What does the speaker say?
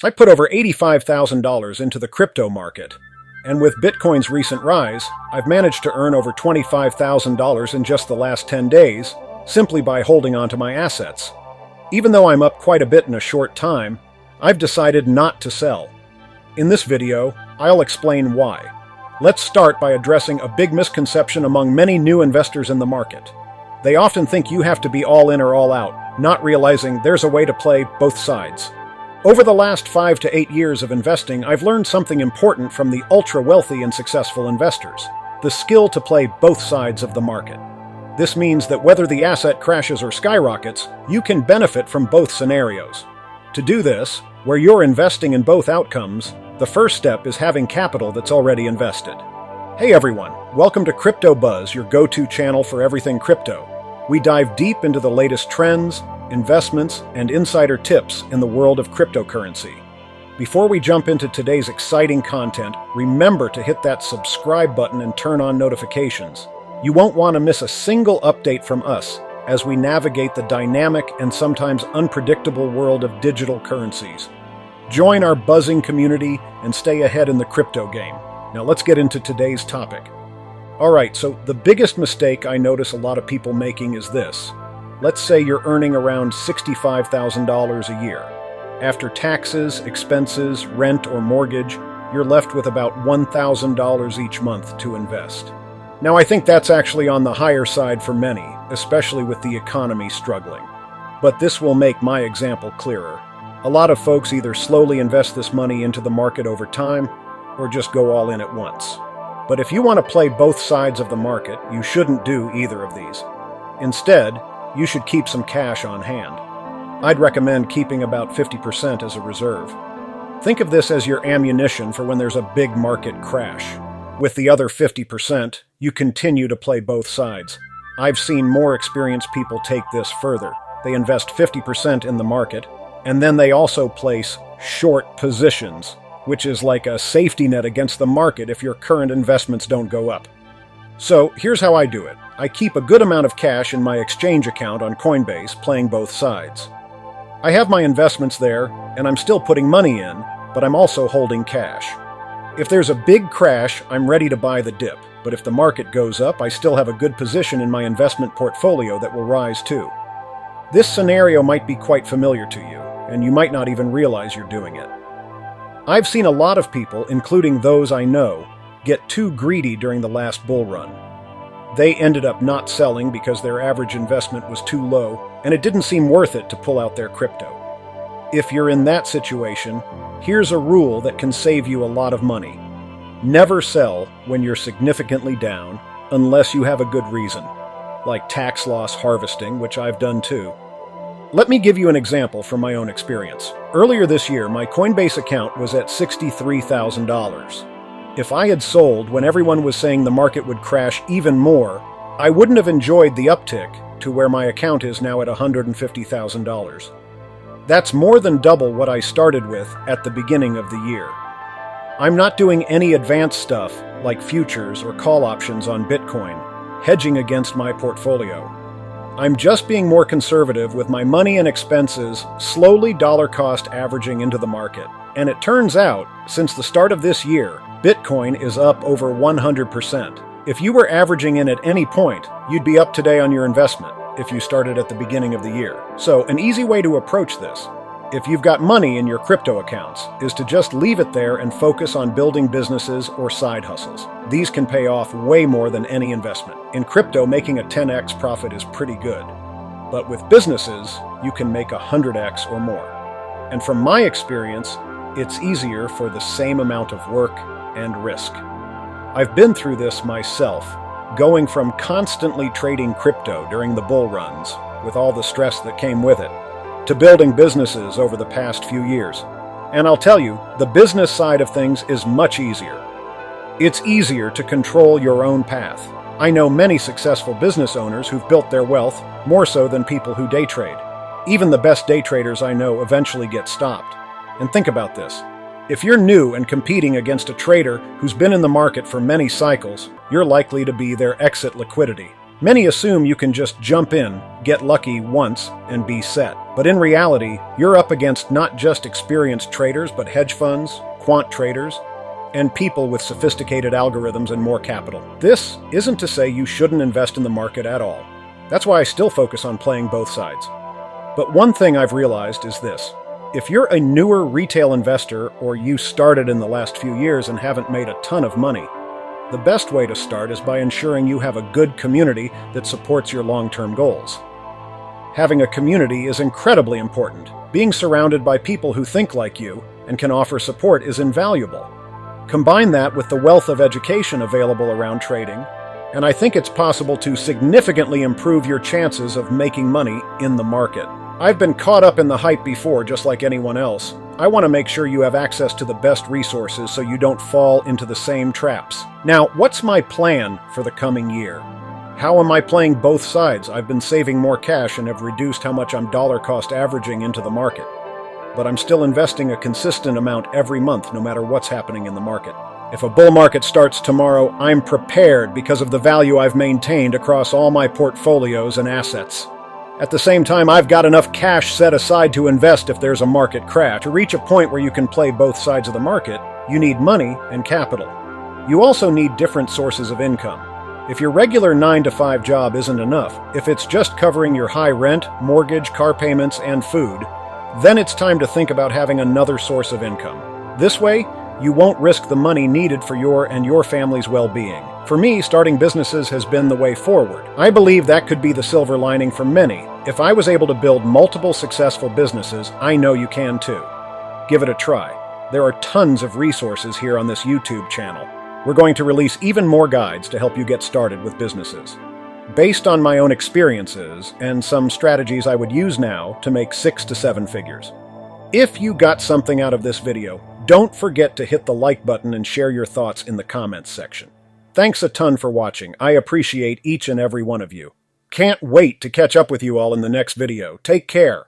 I put over $85,000 into the crypto market, and with Bitcoin's recent rise, I've managed to earn over $25,000 in just the last 10 days, simply by holding onto my assets. Even though I'm up quite a bit in a short time, I've decided not to sell. In this video, I'll explain why. Let's start by addressing a big misconception among many new investors in the market. They often think you have to be all in or all out, not realizing there's a way to play both sides. Over the last 5 to 8 years of investing, I've learned something important from the ultra-wealthy and successful investors: the skill to play both sides of the market. This means that whether the asset crashes or skyrockets, you can benefit from both scenarios. To do this, where you're investing in both outcomes, the first step is having capital that's already invested. Hey everyone, welcome to Crypto Buzz, your go-to channel for everything crypto. We dive deep into the latest trends, investments, and insider tips in the world of cryptocurrency. Before we jump into today's exciting content, remember to hit that subscribe button and turn on notifications. You won't want to miss a single update from us as we navigate the dynamic and sometimes unpredictable world of digital currencies. Join our buzzing community and stay ahead in the crypto game. Now let's get into today's topic. Alright, so the biggest mistake I notice a lot of people making is this. Let's say you're earning around $65,000 a year. After taxes, expenses, rent, or mortgage, you're left with about $1,000 each month to invest. Now I think that's actually on the higher side for many, especially with the economy struggling. But this will make my example clearer. A lot of folks either slowly invest this money into the market over time, or just go all in at once. But if you want to play both sides of the market, you shouldn't do either of these. Instead, you should keep some cash on hand. I'd recommend keeping about 50% as a reserve. Think of this as your ammunition for when there's a big market crash. With the other 50%, you continue to play both sides. I've seen more experienced people take this further. They invest 50% in the market, and then they also place short positions, which is like a safety net against the market if your current investments don't go up. So here's how I do it. I keep a good amount of cash in my exchange account on Coinbase, playing both sides. I have my investments there, and I'm still putting money in, but I'm also holding cash. If there's a big crash, I'm ready to buy the dip, but if the market goes up, I still have a good position in my investment portfolio that will rise too. This scenario might be quite familiar to you, and you might not even realize you're doing it. I've seen a lot of people, including those I know, get too greedy during the last bull run. They ended up not selling because their average investment was too low, and it didn't seem worth it to pull out their crypto. If you're in that situation, here's a rule that can save you a lot of money. Never sell when you're significantly down unless you have a good reason, like tax loss harvesting, which I've done too. Let me give you an example from my own experience. Earlier this year, my Coinbase account was at $63,000. If I had sold when everyone was saying the market would crash even more, I wouldn't have enjoyed the uptick to where my account is now at $150,000. That's more than double what I started with at the beginning of the year. I'm not doing any advanced stuff like futures or call options on Bitcoin, hedging against my portfolio. I'm just being more conservative with my money and expenses, slowly dollar cost averaging into the market. And it turns out, since the start of this year, Bitcoin is up over 100%. If you were averaging in at any point, you'd be up today on your investment if you started at the beginning of the year. So an easy way to approach this, if you've got money in your crypto accounts, is to just leave it there and focus on building businesses or side hustles. These can pay off way more than any investment. In crypto, making a 10x profit is pretty good. But with businesses, you can make 100x or more. And from my experience, it's easier for the same amount of work and risk. I've been through this myself, going from constantly trading crypto during the bull runs, with all the stress that came with it, to building businesses over the past few years. And I'll tell you, the business side of things is much easier. It's easier to control your own path. I know many successful business owners who've built their wealth more so than people who day trade. Even the best day traders I know eventually get stopped. And think about this. If you're new and competing against a trader who's been in the market for many cycles, you're likely to be their exit liquidity. Many assume you can just jump in, get lucky once, and be set. But in reality, you're up against not just experienced traders, but hedge funds, quant traders, and people with sophisticated algorithms and more capital. This isn't to say you shouldn't invest in the market at all. That's why I still focus on playing both sides. But one thing I've realized is this. If you're a newer retail investor or you started in the last few years and haven't made a ton of money, the best way to start is by ensuring you have a good community that supports your long-term goals. Having a community is incredibly important. Being surrounded by people who think like you and can offer support is invaluable. Combine that with the wealth of education available around trading, and I think it's possible to significantly improve your chances of making money in the market. I've been caught up in the hype before, just like anyone else. I want to make sure you have access to the best resources so you don't fall into the same traps. Now, what's my plan for the coming year? How am I playing both sides? I've been saving more cash and have reduced how much I'm dollar cost averaging into the market. But I'm still investing a consistent amount every month, no matter what's happening in the market. If a bull market starts tomorrow, I'm prepared because of the value I've maintained across all my portfolios and assets. At the same time, I've got enough cash set aside to invest if there's a market crash. To reach a point where you can play both sides of the market, you need money and capital. You also need different sources of income. If your regular 9-to-5 job isn't enough, if it's just covering your high rent, mortgage, car payments, and food, then it's time to think about having another source of income. This way, you won't risk the money needed for your and your family's well-being. For me, starting businesses has been the way forward. I believe that could be the silver lining for many. If I was able to build multiple successful businesses, I know you can too. Give it a try. There are tons of resources here on this YouTube channel. We're going to release even more guides to help you get started with businesses, based on my own experiences and some strategies I would use now to make 6 to 7 figures. If you got something out of this video, don't forget to hit the like button and share your thoughts in the comments section. Thanks a ton for watching. I appreciate each and every one of you. Can't wait to catch up with you all in the next video. Take care.